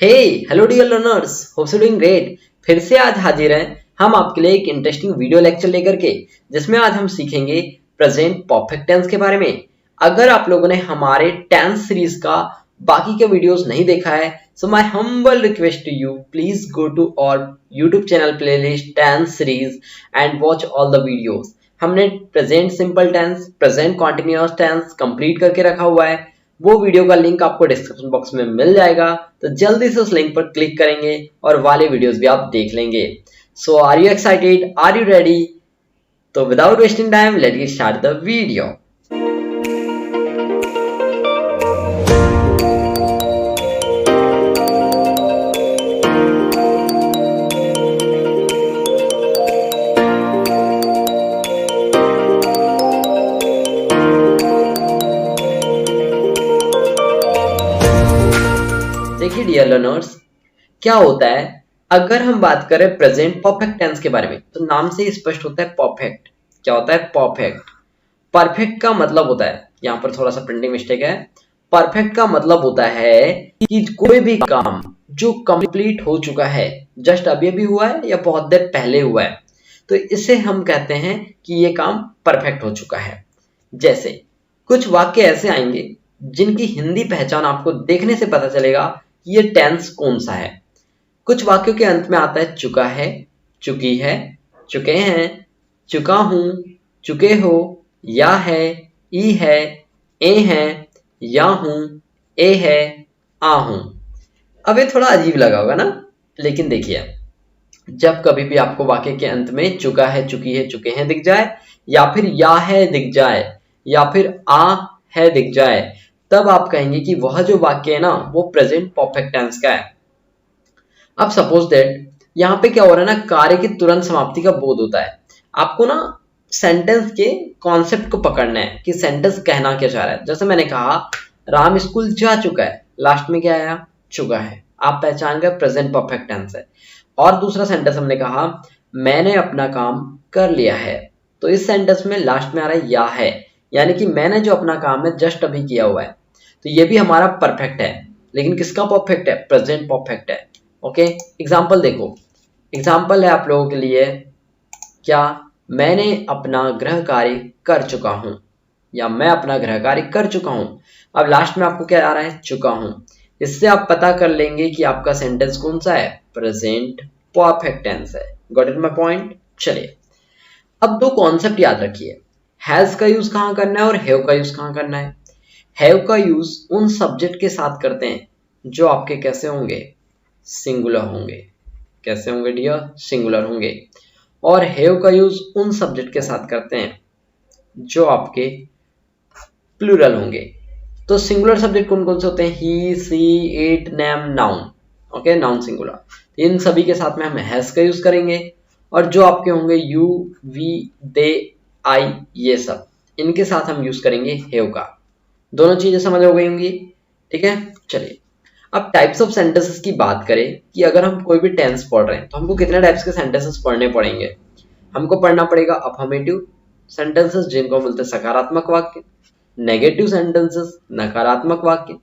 Hey hello dear learners, hopes you doing great. फिर से आज हाजिर हैं हम आपके लिए एक इंटरेस्टिंग वीडियो लेक्चर लेकर के, जिसमें आज हम सीखेंगे प्रेजेंट परफेक्ट टेंस के बारे में। अगर आप लोगों ने हमारे टेंस सीरीज का बाकी के वीडियोस नहीं देखा है, so my humble request to you, please go to our YouTube channel playlist tense series and watch all the videos. हमने present simple tense, present continuous tense complete करके रखा हुआ है। वो वीडियो का लिंक आपको डिस्क्रिप्शन बॉक्स में मिल जाएगा, तो जल्दी से उस लिंक पर क्लिक करेंगे और वाले वीडियोस भी आप देख लेंगे। So are you excited, are you ready? तो without wasting time let's get start the video. देखिए डियर लर्नर्स, क्या होता है अगर हम बात करें प्रेजेंट परफेक्ट टेंस के बारे में, तो नाम से ही स्पष्ट होता है परफेक्ट। क्या होता है? परफेक्ट। परफेक्ट का मतलब होता है, यहाँ पर थोड़ा सा प्रिंटिंग मिस्टेक है। परफेक्ट का मतलब होता है कि कोई भी काम जो कंप्लीट हो चुका है, जस्ट अभी अभी हुआ है या बहुत देर पहले हुआ है, तो इसे हम कहते हैं कि ये काम परफेक्ट हो चुका है। जैसे कुछ वाक्य ऐसे आएंगे जिनकी हिंदी पहचान आपको देखने से पता चलेगा ये टेंस कौन सा है। कुछ वाक्यों के अंत में आता है चुका है, चुकी है, चुके हैं, चुका हूं, चुके हो, या है, ई है, ए है, या हूं, ए है, आ हूं। अब ये थोड़ा अजीब लगा होगा ना, लेकिन देखिए, जब कभी भी आपको वाक्य के अंत में चुका है, चुकी है, चुके हैं दिख जाए, या फिर या है दिख जाए, या फिर आ है दिख जाए, तब आप कहेंगे कि वह जो वाक्य है ना, वो प्रेजेंट परफेक्ट टेंस का है। अब सपोज दैट यहाँ पे क्या हो रहा है ना, कार्य की तुरंत समाप्ति का बोध होता है। आपको ना सेंटेंस के कॉन्सेप्ट को पकड़ना है कि सेंटेंस कहना क्या चाह रहा है। जैसे मैंने कहा राम स्कूल जा चुका है, लास्ट में क्या आया? चुका है। आप पहचान गए प्रेजेंट परफेक्ट टेंस है। और दूसरा सेंटेंस हमने कहा मैंने अपना काम कर लिया है, तो इस सेंटेंस में लास्ट में आ रहा है या है, यानी कि मैंने जो अपना काम है जस्ट अभी किया हुआ है, तो ये भी हमारा परफेक्ट है। लेकिन किसका परफेक्ट है? प्रेजेंट परफेक्ट है। ओके, एग्जाम्पल देखो। एग्जाम्पल है आप लोगों के लिए, क्या मैंने अपना गृह कार्य कर चुका हूं, या मैं अपना गृह कार्य कर चुका हूं। अब लास्ट में आपको क्या आ रहा है? चुका हूं। इससे आप पता कर लेंगे कि आपका सेंटेंस कौन सा है? प्रेजेंट परफेक्ट टेंस है। Got it my point? चलिए, अब दो कॉन्सेप्ट याद रखिए, हैज का यूज कहां करना है और हैव का यूज कहां करना है। हैव का यूज उन सब्जेक्ट के साथ करते हैं जो आपके कैसे होंगे? सिंगुलर होंगे। कैसे होंगे डियर? सिंगुलर होंगे। और हैव का यूज उन सब्जेक्ट के साथ करते हैं जो आपके प्लूरल होंगे। तो सिंगुलर सब्जेक्ट कौन कौन से होते हैं? He, she, it, name, noun. Okay, noun singular. इन सभी के साथ में हम हैज का यूज करेंगे। और जो आपके होंगे यू, वी, दे, आई, ये सब, इनके साथ हम यूज करेंगे हैव का। दोनों चीजें समझ हो गई होंगी, ठीक है। चलिए, अब टाइप्स ऑफ सेंटेंसेस की बात करें कि अगर हम कोई भी टेंस पढ़ रहे हैं तो हमको कितने टाइप्स के सेंटेंसेस पढ़ने पड़ेंगे। हमको पढ़ना पड़ेगा अफर्मेटिव सेंटेंसेस, जिनको बोलते हैं सकारात्मक वाक्य, नेगेटिव सेंटेंसेस, नकारात्मक वाक्य,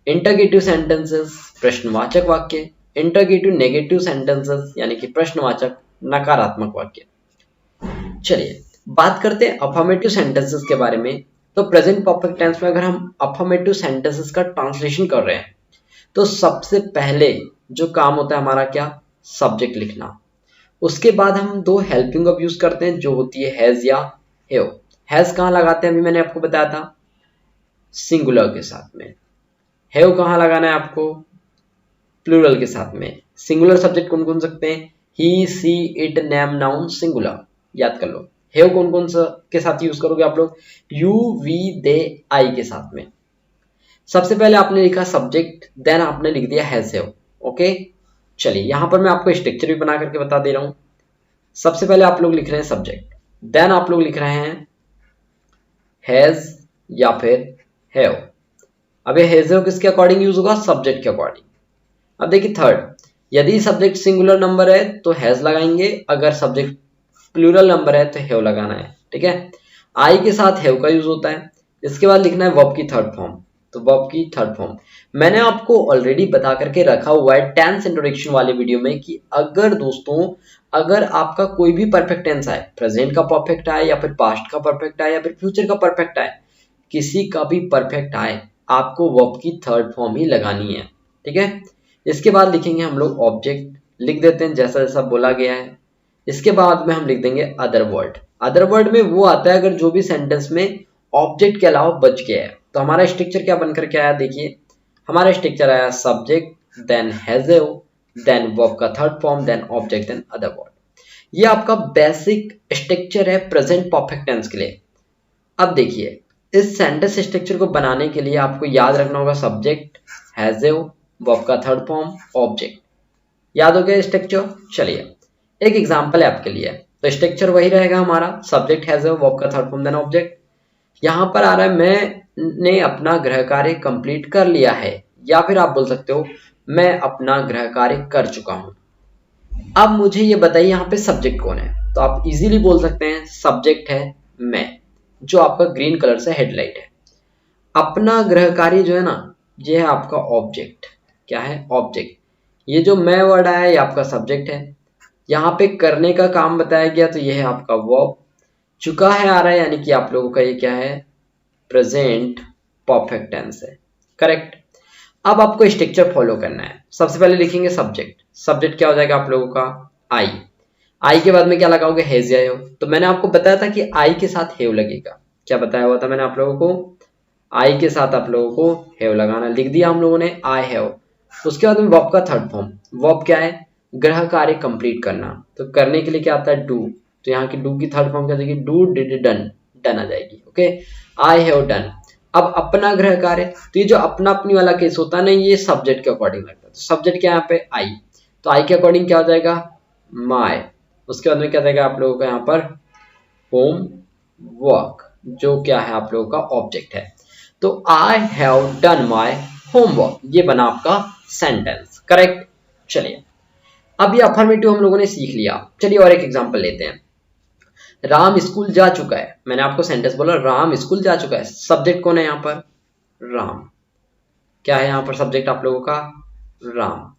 इंटरगेटिव सेंटेंसेस, प्रश्नवाचक वाक्य, इंटरगेटिव नेगेटिव सेंटेंसेस यानी कि प्रश्नवाचक नकारात्मक वाक्य। चलिए, बात करते हैं अफर्मेटिव सेंटेंसेस के बारे में। तो प्रेजेंट परफेक्ट टेंस में अगर हम अफर्मेटिव सेंटेंसेस का ट्रांसलेशन कर रहे हैं, तो सबसे पहले जो काम होता है हमारा, क्या? सब्जेक्ट लिखना। उसके बाद हम दो हेल्पिंग वर्ब यूज करते हैं, जो होती है हैज या हैव। हैज कहाँ लगाते हैं? अभी मैंने आपको बताया था, सिंगुलर के साथ में। हैव कहाँ लगाना है आपको? प्लूरल के साथ में। सिंगुलर सब्जेक्ट कौन कौन सकते हैं? He, she, it, name, noun, singular. याद कर लो। हैव कौन कौन सा के साथ यूज करोगे आप लोग? यू, वी, दे, आई के साथ में। सबसे पहले आपने लिखा सब्जेक्ट, देन आपने लिख दिया हैज हैव। ओके, चलिए यहां पर मैं आपको स्ट्रक्चर भी बना करके बता दे रहा हूं। सबसे पहले आप लोग लिख रहे हैं सब्जेक्ट, देन आप लोग लिख रहे हैं हैज या फिर हैव। अब ये हैज हैव किसके अकॉर्डिंग यूज होगा? सब्जेक्ट के अकॉर्डिंग। अब देखिए थर्ड, यदि सब्जेक्ट सिंगुलर नंबर है तो हैज लगाएंगे, अगर सब्जेक्ट प्लूरल नंबर है तो हैव लगाना है, ठीक है। आई के साथ हैव का यूज होता है। इसके बाद लिखना है वर्ब की थर्ड फॉर्म। तो वर्ब की थर्ड फॉर्म। मैंने आपको ऑलरेडी बता करके रखा हुआ है टेंस इंट्रोडक्शन वाले वीडियो में कि अगर दोस्तों अगर आपका कोई भी परफेक्ट टेंस आए, प्रेजेंट का परफेक्ट आए या फिर पास्ट का परफेक्ट आए या फिर फ्यूचर का परफेक्ट आए, किसी का भी परफेक्ट आए, आपको वर्ब की थर्ड फॉर्म ही लगानी है। ठीक है, इसके बाद लिखेंगे हम लोग ऑब्जेक्ट, लिख देते हैं जैसा जैसा बोला गया है। इसके बाद में हम लिख देंगे अदर वर्ड। अदर वर्ड में वो आता है अगर जो भी सेंटेंस में ऑब्जेक्ट के अलावा बच गया है। तो हमारा स्ट्रक्चर क्या बनकर के आया, देखिए हमारा स्ट्रक्चर आया subject then has then verb का third form then object then other word. ये आपका बेसिक स्ट्रक्चर है प्रेजेंट परफेक्ट टेंस के लिए। अब देखिए इस सेंटेंस स्ट्रक्चर को बनाने के लिए आपको याद रखना होगा सब्जेक्ट, हैज़ वर्ब का थर्ड फॉर्म, ऑब्जेक्ट। याद हो गया स्ट्रक्चर। चलिए एक एग्जांपल है आपके लिए। तो स्ट्रक्चर वही रहेगा हमारा, सब्जेक्ट हैज़ वर्ब का थर्ड फॉर्म देन ऑब्जेक्ट। यहाँ पर आ रहा है मैंने अपना गृह कार्य कंप्लीट कर लिया है, या फिर आप बोल सकते हो मैं अपना गृह कार्य कर चुका हूं। अब मुझे ये बताइए यहाँ पे सब्जेक्ट कौन है, तो आप इजीली बोल सकते हैं सब्जेक्ट है मैं, जो आपका ग्रीन कलर से हेडलाइट है। अपना गृह कार्य जो है ना, ये है आपका ऑब्जेक्ट। क्या है, ऑब्जेक्ट। ये जो मैं वर्ड आया है ये आपका सब्जेक्ट है। यहाँ पे करने का काम बताया गया तो ये है आपका वर्ब। चुका है आ रहा है यानी कि आप लोगों का ये क्या है, प्रेजेंट परफेक्ट टेंस है। करेक्ट। अब आपको स्ट्रक्चर फॉलो करना है। सबसे पहले लिखेंगे सब्जेक्ट। सब्जेक्ट क्या हो जाएगा आप लोगों का, आई। आई के बाद में क्या लगाओगे, हैज या हैव। तो मैंने आपको बताया था कि आई के साथ हैव लगेगा। क्या बताया हुआ था मैंने आप लोगों को, आई के साथ आप लोगों को हैव लगाना। लिख दिया हम लोगों ने आई हैव। उसके बाद में वर्ब का थर्ड फॉर्म। वर्ब क्या है, गृह कार्य कंप्लीट करना। तो करने के लिए क्या आता है, डू। तो यहाँ की डू की थर्ड फॉर्म क्या जाएगी, डू डिड डन, डन आ जाएगी। Okay, I have done. अब अपना गृह कार्य, तो ये जो अपना अपनी वाला केस होता है ना, ये सब्जेक्ट के अकॉर्डिंग लगता है। तो सब्जेक्ट क्या यहाँ पे, आई। तो आई के अकॉर्डिंग क्या हो जाएगा, माय। उसके बाद में क्या जाएगा आप लोगों का यहाँ पर, होम वर्क, जो क्या है आप लोगों का ऑब्जेक्ट है। तो I have done my homework, ये बना आपका सेंटेंस। करेक्ट। चलिए अब ये अफर्मेटिव हम लोगों ने सीख लिया। चलिए और एक एग्जांपल लेते हैं। राम स्कूल जा चुका है। मैंने आपको सेंटेंस बोला राम स्कूल जा चुका है। सब्जेक्ट कौन है यहाँ पर, राम। क्या है यहाँ पर सब्जेक्ट आप लोगों का, राम।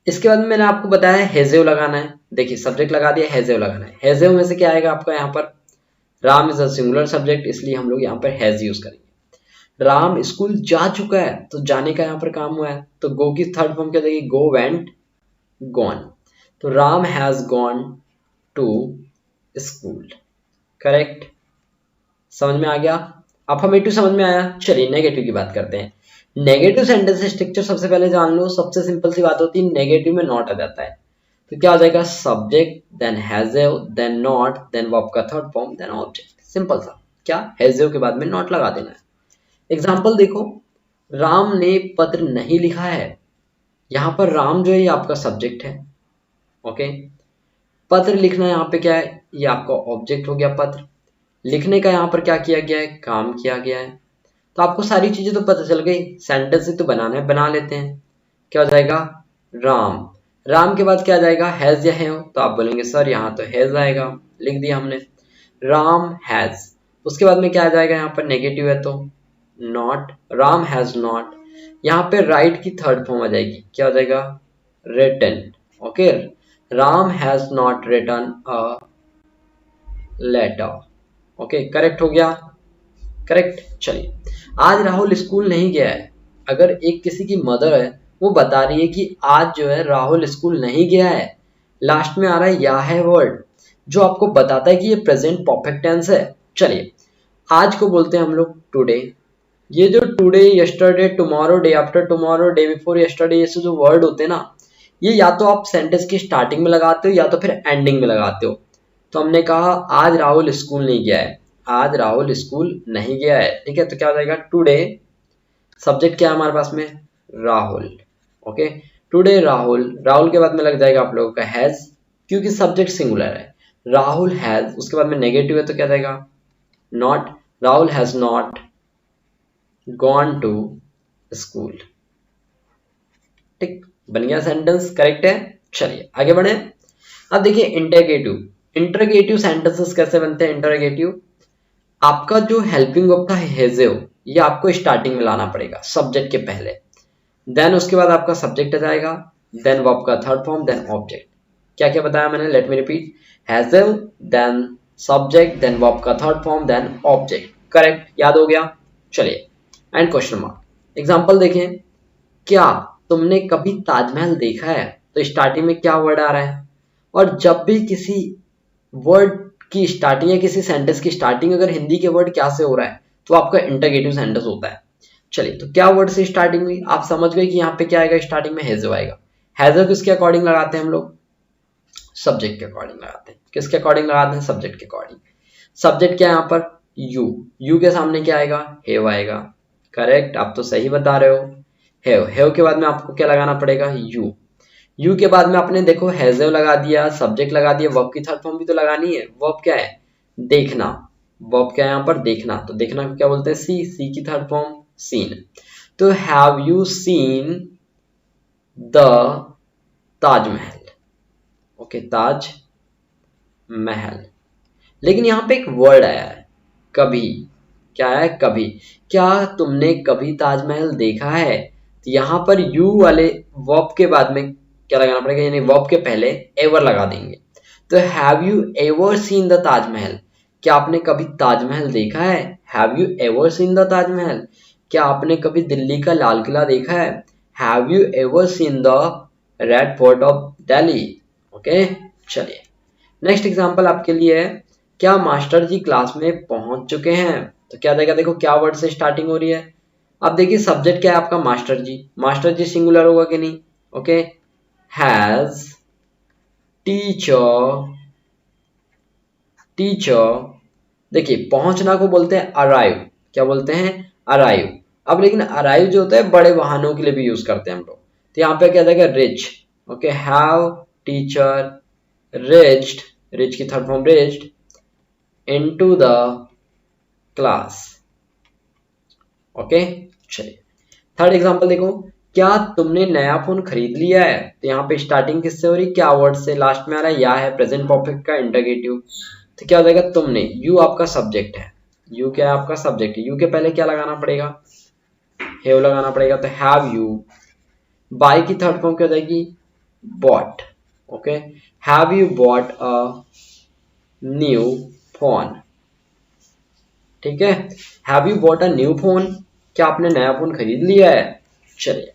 इसके बाद मैंने आपको बताया हैज़ लगाना है। देखिए सब्जेक्ट लगा दिया, हैज़ लगाना है। हैज़ में से क्या आएगा आपका यहाँ पर, Ram is a singular subject, इसलिए हम लोग यहाँ पर हैज यूज करेंगे। राम स्कूल जा चुका है, तो जाने का यहाँ पर काम हुआ है। तो गो की थर्ड फॉर्म क्या जाएगी, गो वेंट गॉन। तो Ram has gone to school. Correct. समझ में आ गया, अफर्मेटिव समझ में आया। चलिए नेगेटिव की बात करते हैं। नेगेटिव सेंटेंस स्ट्रक्चर सबसे पहले जान लो। सबसे सिंपल सी बात होती है, नेगेटिव में नॉट आ जाता है। तो क्या हो जाएगा, subject then has then not then verb का third form then object. Simple सा, क्या हैज़ के बाद में नॉट लगा देना है। एग्जांपल देखो, राम ने पत्र नहीं लिखा है। यहाँ पर राम जो है ये आपका सब्जेक्ट है। ओके, पत्र लिखना यहाँ पे क्या है, ये आपका ऑब्जेक्ट हो गया। पत्र लिखने का यहाँ पर क्या किया गया है, काम किया गया है। तो आपको सारी चीजें तो पता चल गई, सेंटेंस ही तो बनाना है, बना लेते हैं। क्या हो जाएगा, राम। राम के बाद क्या जाएगा, हैज या हैव। तो आप बोलेंगे सर यहाँ तो हैज आएगा, लिख दिया हमने, राम हैज। उसके बाद में क्या आ जाएगा, यहाँ पर नेगेटिव है तो नॉट, राम हैज नॉट। यहाँ पे राइट की थर्ड फॉर्म आ जाएगी, क्या हो जाएगा, written. Okay, Ram has not written a letter. Okay, correct हो गया। करेक्ट। चलिए, आज राहुल स्कूल नहीं गया है। अगर एक किसी की मदर है, वो बता रही है कि आज जो है राहुल स्कूल नहीं गया है, लास्ट में आ रहा है या है वर्ड, जो आपको बताता है कि ये प्रेजेंट परफेक्ट टेंस है। चलिए, आज को बोलते हैं हम लोग टुडे। ये जो today, yesterday, tomorrow, day after tomorrow, day before yesterday, ये जो वर्ड होते हैं ना, ये या तो आप सेंटेंस की स्टार्टिंग में लगाते हो या तो फिर एंडिंग में लगाते हो। तो हमने कहा आज राहुल स्कूल नहीं गया है, आज राहुल स्कूल नहीं गया है। ठीक है, तो क्या हो जाएगा, टुडे। सब्जेक्ट क्या है हमारे पास में, राहुल। Okay, today Rahul. राहुल के बाद में लग जाएगा आप लोगों का हैज, क्योंकि सब्जेक्ट सिंगुलर है। राहुल हैज, उसके बाद में नेगेटिव है तो क्या जाएगा, not. Rahul has not gone to school. ठीक, बन गया सेंटेंस। करेक्ट है। चलिए आगे बढ़े। अब देखिए इंटरगेटिव। इंटरगेटिव सेंटेंसेस कैसे बनते हैं। इंटरगेटिव, आपका जो हेल्पिंग वर्ब था हैज़, ये आपको स्टार्टिंग में लाना पड़ेगा सब्जेक्ट के पहले। देन उसके बाद आपका सब्जेक्ट आ जाएगा, देन वर्ब का थर्ड फॉर्म, देन ऑब्जेक्ट। क्या क्या बताया मैंने, लेट मी रिपीट, हैजल, देन सब्जेक्ट, देन वर्ब का third form, then object. Correct, याद हो गया। चलिए, एंड क्वेश्चन मार्क। एग्जांपल देखें, क्या तुमने कभी ताजमहल देखा है? तो स्टार्टिंग में क्या वर्ड आ रहा है, और जब भी किसी वर्ड की स्टार्टिंग या किसी सेंटेंस की स्टार्टिंग अगर हिंदी के वर्ड क्या से हो रहा है तो आपका इंटरगेटिव सेंटेंस होता है। चलिए, तो क्या वर्ड से स्टार्टिंग हुई, आप समझ गए कि यहाँ पे क्या आएगा, स्टार्टिंग में हैजो आएगा। हैजो किसके अकॉर्डिंग लगाते हैं हम लोग, सब्जेक्ट के अकॉर्डिंग लगाते हैं। किसके अकॉर्डिंग लगाते हैं, सब्जेक्ट के अकॉर्डिंग। सब्जेक्ट क्या है यहाँ पर, यू, यू के सामने क्या आएगा, हेव आएगा। करेक्ट, आप तो सही बता रहे हो। हेव, हेव के बाद में आपको क्या लगाना पड़ेगा, यू। यू के बाद में आपने देखो हैजव लगा दिया, सब्जेक्ट लगा दिया, वर्ब की थर्ड फॉर्म भी तो लगानी है। वर्ब क्या है, देखना। वर्ब क्या है यहाँ पर, देखना। तो देखना को क्या बोलते हैं, सी, सी की थर्ड फॉर्म सीन। तो have you seen the Taj Mahal, okay, Taj Mahal. लेकिन यहाँ पे एक वर्ड आया है, कभी। क्या है, कभी। क्या तुमने कभी ताजमहल देखा है? तो यहाँ पर यू वाले वर्ब के बाद में क्या लगाना पड़ेगा, यानी वर्ब के पहले एवर लगा देंगे। तो have you ever seen the Taj Mahal, क्या आपने कभी ताजमहल देखा है? Have you ever seen the Taj Mahal, क्या आपने कभी दिल्ली का लाल किला देखा है? Have you ever seen the red fort of Delhi. Okay, चलिए, नेक्स्ट एग्जांपल आपके लिए है, क्या मास्टर जी क्लास में पहुंच चुके हैं? तो क्या देगा, देखो क्या वर्ड से स्टार्टिंग हो रही है। अब देखिए सब्जेक्ट क्या है आपका, मास्टर जी। मास्टर जी सिंगुलर होगा कि नहीं, ओके। हैज टीचर, टीचर, देखिए पहुंचना को बोलते हैं अराइव। क्या बोलते हैं, अराइव। अब लेकिन अराइव जो होता है बड़े वाहनों के लिए भी यूज करते हैं हम लोग। तो यहाँ पे क्या जाएगा, reach. Okay, have teacher reached, reach की third form reached, into the class. Okay, चलिए थर्ड एग्जांपल देखो, क्या तुमने नया फोन खरीद लिया है? तो यहाँ पे स्टार्टिंग किससे हो रही, क्या वर्ड से लास्ट में आ रहा है, या है प्रेजेंट परफेक्ट का इंटरगेटिव। तो क्या हो जाएगा, तुमने, यू आपका सब्जेक्ट है। यू क्या है आपका सब्जेक्ट है, यू के पहले क्या लगाना पड़ेगा, हैव लगाना पड़ेगा। तो हैव यू, बाय की थर्ड फॉर्म क्या हो जाएगी, bought. Okay, have you bought a new phone. ठीक है, have you bought a new phone, क्या आपने नया फोन खरीद लिया है? चलिए,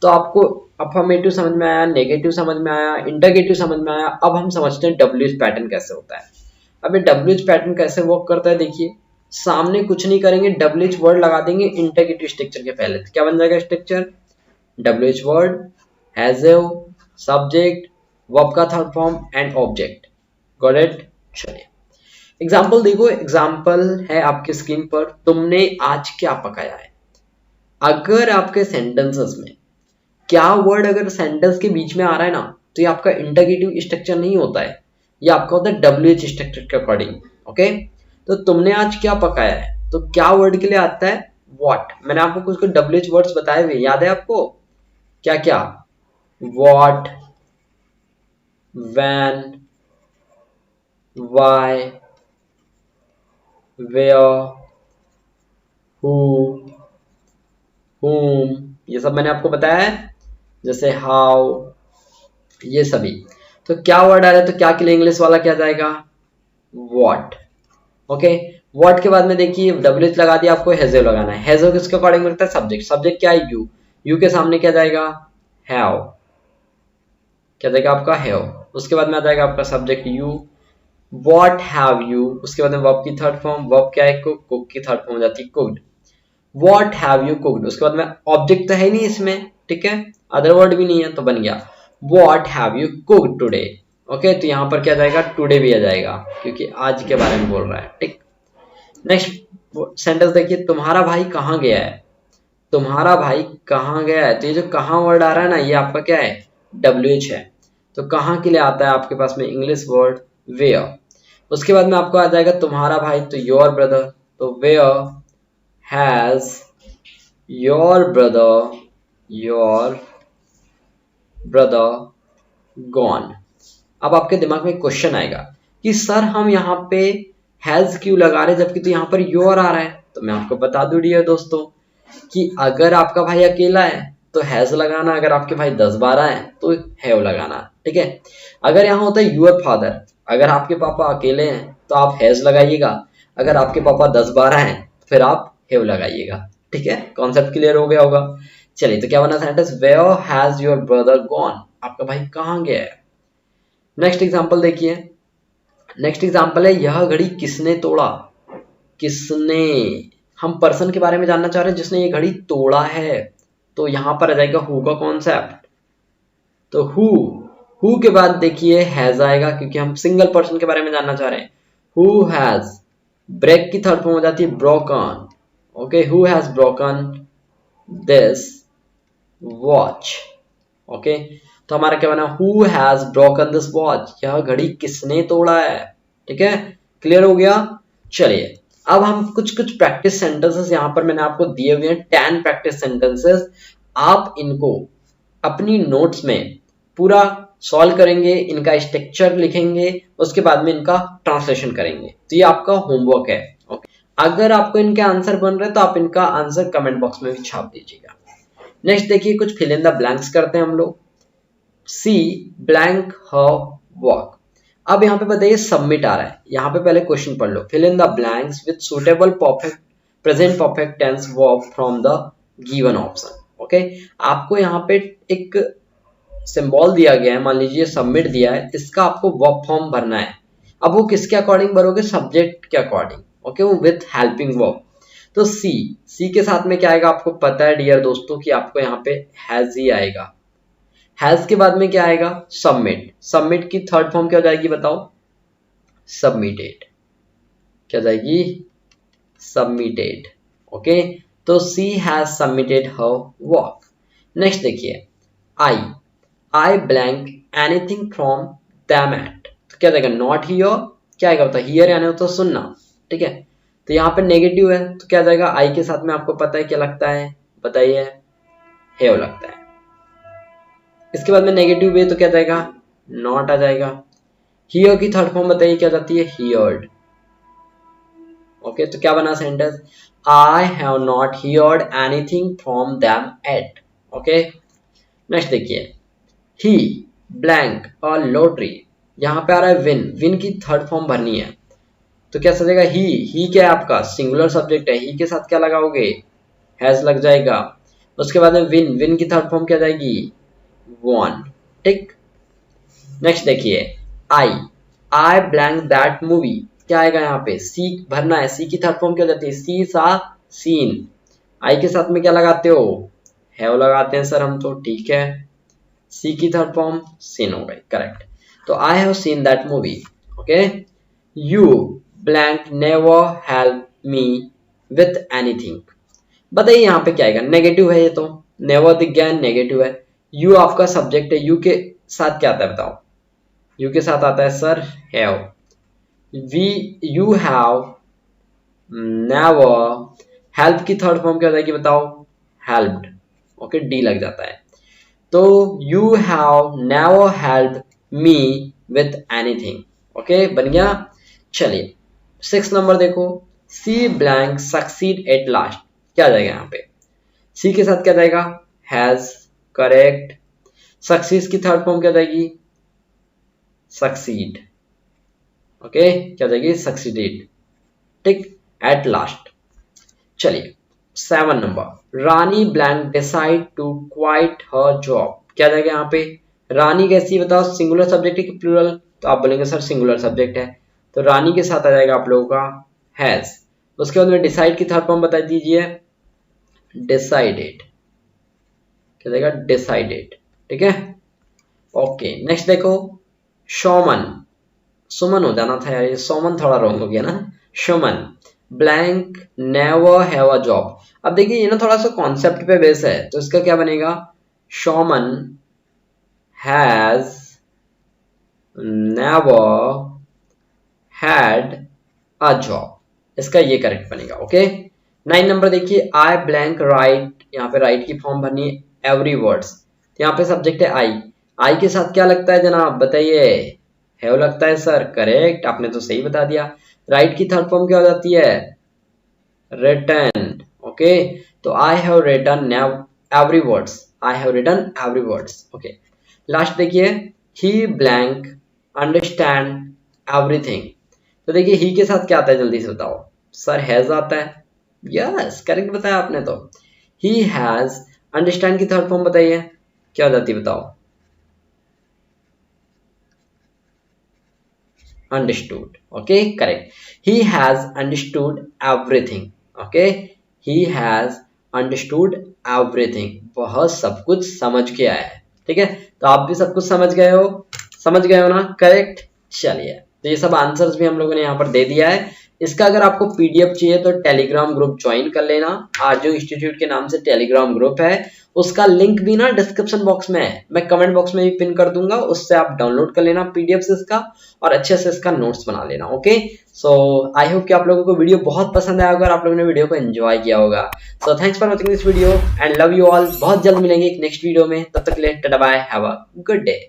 तो आपको अफर्मेटिव समझ में आया, नेगेटिव समझ में आया, इंटरगेटिव समझ में आया। अब हम समझते हैं डब्ल्यूएच पैटर्न कैसे होता है। अब ये डब्ल्यूएच पैटर्न कैसे वर्क करता है, देखिए सामने कुछ नहीं करेंगे, डब्ल्यूएच वर्ड लगा देंगे इंटरगेटिव स्ट्रक्चर के पहले। तो क्या बन जाएगा structure, WH word, has have, subject, verb का third form and object. Got it. चलिए एग्जाम्पल देखो, एग्जाम्पल है आपके स्क्रीन पर, तुमने आज क्या पकाया है। अगर आपके सेंटेंसेस में क्या वर्ड अगर सेंटेंस के बीच में आ रहा है ना, तो ये आपका इंटरगेटिव स्ट्रक्चर नहीं होता है, ये आपका होता है डब्ल्यूएच स्ट्रक्चर के अकॉर्डिंग। ओके, तो तुमने आज क्या पकाया है, तो क्या वर्ड के लिए आता है, व्हाट। मैंने आपको कुछ डब्ल्यूएच वर्ड्स बताए हुए, याद है आपको, क्या क्या, what, when, why, where, who, whom, ये सब मैंने आपको बताया है। जैसे हाउ, ये सभी। तो क्या वर्ड आ रहा है, तो क्या के लिए इंग्लिश वाला क्या जाएगा, व्हाट। ओके, व्हाट के बाद में देखिए डब्ल्यूएच लगा दिया, आपको हैजो लगाना है। हैजो किसके अकॉर्डिंग मिलता है, सब्जेक्ट। सब्जेक्ट क्या है, यू। यू के सामने क्या जाएगा, हैव। क्या जाएगा आपका, हैव। उसके बाद में आ जाएगा आपका subject you. What have you, उसके बाद में वर्ब की थर्ड फॉर्म, वर्ब क्या है, कुक, कुक की थर्ड फॉर्म हो जाती है cooked. What have you cooked, उसके बाद में ऑब्जेक्ट तो है नहीं इसमें, ठीक है, अदर वर्ड भी नहीं है, तो बन गया What have you cooked today। Okay, तो यहाँ पर क्या जाएगा, टुडे भी आ जाएगा, क्योंकि आज के बारे में बोल रहा है। ठीक, नेक्स्ट सेंटेंस देखिए, तुम्हारा भाई कहाँ गया है। तुम्हारा भाई कहाँ गया है, तो ये जो कहाँ वर्ड आ रहा है ना, ये आपका क्या है, WH है। तो कहाँ के लिए आता है आपके पास में इंग्लिश वर्ड वेयर। उसके बाद में आपको आ जाएगा तुम्हारा भाई, तो योर ब्रदर। तो where has your brother gone। अब आपके दिमाग में क्वेश्चन आएगा कि सर हम यहाँ पे हैज क्यों लगा रहे, जबकि तो यहाँ पर योर आ रहा है। तो मैं आपको बता दूं डियर दोस्तों कि अगर आपका भाई अकेला है तो हैज लगाना, अगर आपके भाई 10-12 हैं तो हैव लगाना, ठीक है। अगर यहाँ होता है यूर फादर, अगर आपके पापा अकेले हैं तो आप हैज लगाइएगा, अगर आपके पापा 10-12 हैं तो फिर आप हैव लगाइएगा, ठीक है। कॉन्सेप्ट क्लियर हो गया होगा। चलिए तो क्या बना sentence, where has your brother gone, आपका भाई कहाँ गया है। नेक्स्ट एग्जांपल देखिए, नेक्स्ट एग्जांपल है यह घड़ी किसने तोड़ा, किसने, हम पर्सन के बारे में जानना चाह रहे हैं जिसने ये घड़ी तोड़ा है, तो यहां पर आ जाएगा हु का कॉन्सेप्ट। तो हु के बाद देखिए हैज आएगा क्योंकि हम सिंगल पर्सन के बारे में जानना चाह रहे हैं। हु हैज, ब्रेक की थर्ड फॉर्म हो जाती है broken, okay, who has broken this watch, okay. तो हमारा क्या बना, who has broken this watch, यह घड़ी किसने तोड़ा है, ठीक है। क्लियर हो गया। चलिए अब हम कुछ प्रैक्टिस सेंटेंसेस यहाँ पर मैंने आपको दिए हुए हैं, 10 प्रैक्टिस सेंटेंसेस। आप इनको अपनी नोट्स में पूरा सॉल्व करेंगे, इनका स्ट्रक्चर लिखेंगे, उसके बाद में इनका ट्रांसलेशन करेंगे। तो ये आपका होमवर्क है, ओके। अगर आपको इनके आंसर बन रहे हैं तो आप इनका आंसर कमेंट बॉक्स में भी छाप दीजिएगा। नेक्स्ट देखिए कुछ फिल इन द ब्लैंक्स करते हैं हम लोग। सी ब्लैंक हर वर्क। अब यहाँ पे बताइए सबमिट आ रहा है, यहाँ पे पहले क्वेश्चन पढ़ लो। Fill in the blanks with suitable perfect present perfect tense verb from the given option, okay. आपको यहाँ पे एक सिंबल दिया गया है, मान लीजिए सबमिट दिया है, इसका आपको वर्ब फॉर्म भरना है। अब वो किसके अकॉर्डिंग भरोगे, सब्जेक्ट के अकॉर्डिंग, ओके, वो विथ हेल्पिंग वर्ब। तो सी के साथ में क्या आएगा, आपको पता है डियर दोस्तों कि आपको यहाँ पे हैज ही आएगा। हैज के बाद में क्या आएगा, सबमिट। सबमिट की थर्ड फॉर्म क्या हो जाएगी बताओ, सबमिटेड। क्या जाएगी, सबमिटेड, ओके। तो she has submitted her work. Next देखिए, I blank anything from them at, तो क्या जाएगा, नॉट हियर। क्या आएगा बता, हियर यानी होता है सुनना, ठीक है। तो यहाँ पे नेगेटिव है तो क्या जाएगा, आई के साथ में आपको पता है क्या लगता है, बताइए, हैव लगता है। इसके बाद में नेगेटिव है तो क्या जाएगा, नॉट आ जाएगा। हियर की थर्ड फॉर्म बताइए क्या जाती है, हियर्ड, ओके। तो क्या बना sentence, I have not heard anything from them at, okay. Next देखिए, ही ब्लैंक अ लॉटरी, यहाँ पे आ रहा है विन, विन की थर्ड फॉर्म भरनी है। तो क्या सजेगा, ही क्या है आपका सिंगुलर सब्जेक्ट है, ही के साथ क्या लगाओगे, हैज लग जाएगा। उसके बाद में विन, विन की थर्ड फॉर्म क्या जाएगी, वन, ठीक। नेक्स्ट देखिए, आई ब्लैंक दैट मूवी, क्या आएगा यहाँ पे, सी भरना है। सी की थर्ड फॉर्म क्या हो जाती है, सी सा सीन। आई के साथ में क्या लगाते हो, हैव लगाते हैं सर हम तो, ठीक है। सी की थर्ड फॉर्म सीन हो गई, करेक्ट। तो I have seen that movie, okay. You blank never help me with anything, बताइए यहाँ पे क्या आएगा, नेगेटिव है ये तो, नेवर दिख गया, नेगेटिव है। यू आपका सब्जेक्ट है, यू के साथ क्या आता है बताओ, यू के साथ आता है sir have. You have never, help की थर्ड फॉर्म क्या हो जाएगी बताओ, हेल्प्ड, ओके, डी लग जाता है। तो you have never help me with anything, okay, बन गया। चलिए 6 नंबर देखो, she blank succeed at last, क्या जाएगा यहाँ पे, सी के साथ क्या जाएगा, हैज, करेक्ट। सक्सीड की थर्ड फॉर्म क्या जाएगी, सक्सीड, ओके, क्या जाएगी, सक्सीडेड, ठीक। At last. चलिए 7 number, Rani blank decide to quite her job, क्या जाएगा यहाँ पे, रानी कैसी बताओ, सिंगुलर सब्जेक्ट है कि प्लूरल, तो आप बोलेंगे सर सिंगुलर सब्जेक्ट है, तो रानी के साथ आ जाएगा आप लोगों का हैज। उसके बाद में डिसाइड की थर्ड फॉर्म बता दीजिए, डिसाइडेड, क्या जाएगा, डिसाइडेड, ठीक है, ओके। नेक्स्ट देखो, शोमन, सुमन हो जाना था यार, ये सोमन थोड़ा रॉन्ग हो गया ना, showman blank never have a job. अब देखिए ये ना थोड़ा सा कॉन्सेप्ट पे बेस है, तो इसका क्या बनेगा, showman has never had a job, इसका ये करेक्ट बनेगा, ओके। 9 नंबर देखिए, आई ब्लैंक राइट, यहाँ पे राइट की फॉर्म भरनी है एवरी वर्ड्स, यहाँ पे सब्जेक्ट है आई, आई के साथ क्या लगता है जनाब बताइए, हैव लगता है सर, करेक्ट, आपने तो सही बता दिया। राइट की थर्ड फॉर्म क्या हो जाती है, written. ओके, तो I have written every words. I have written every words. Okay, last देखिए, he blank understand everything. तो देखिए he के साथ क्या आता है, जल्दी से बताओ सर, हैज आता है। यस, करेक्ट बताया आपने। तो he has, अंडरस्टैंड की थर्ड फॉर्म बताइए क्या हो जाती है, बताओ। Understood. Okay, correct. he has understood everything. Okay, he has understood everything, वह सब कुछ समझ के आया है। ठीक है, तो आप भी सब कुछ समझ गए हो, समझ गए हो ना, करेक्ट। चलिए, तो ये सब आंसर्स भी हम लोगों ने यहाँ पर दे दिया है। इसका अगर आपको पीडीएफ चाहिए तो टेलीग्राम ग्रुप ज्वाइन कर लेना। आरजू इंस्टीट्यूट के नाम से टेलीग्राम ग्रुप है, उसका लिंक भी ना डिस्क्रिप्शन बॉक्स में है, मैं कमेंट बॉक्स में भी पिन कर दूंगा, उससे आप डाउनलोड कर लेना पीडीएफ से इसका, और अच्छे से इसका नोट्स बना लेना। ओके, सो आई होप कि आप लोगों को वीडियो बहुत पसंद आया होगा और आप लोगों ने वीडियो को एंजॉय किया होगा। So thanks for watching this video and love you all. बहुत जल्द मिलेंगे एक नेक्स्ट वीडियो में, तब तक के लिए tata bye, have a good day.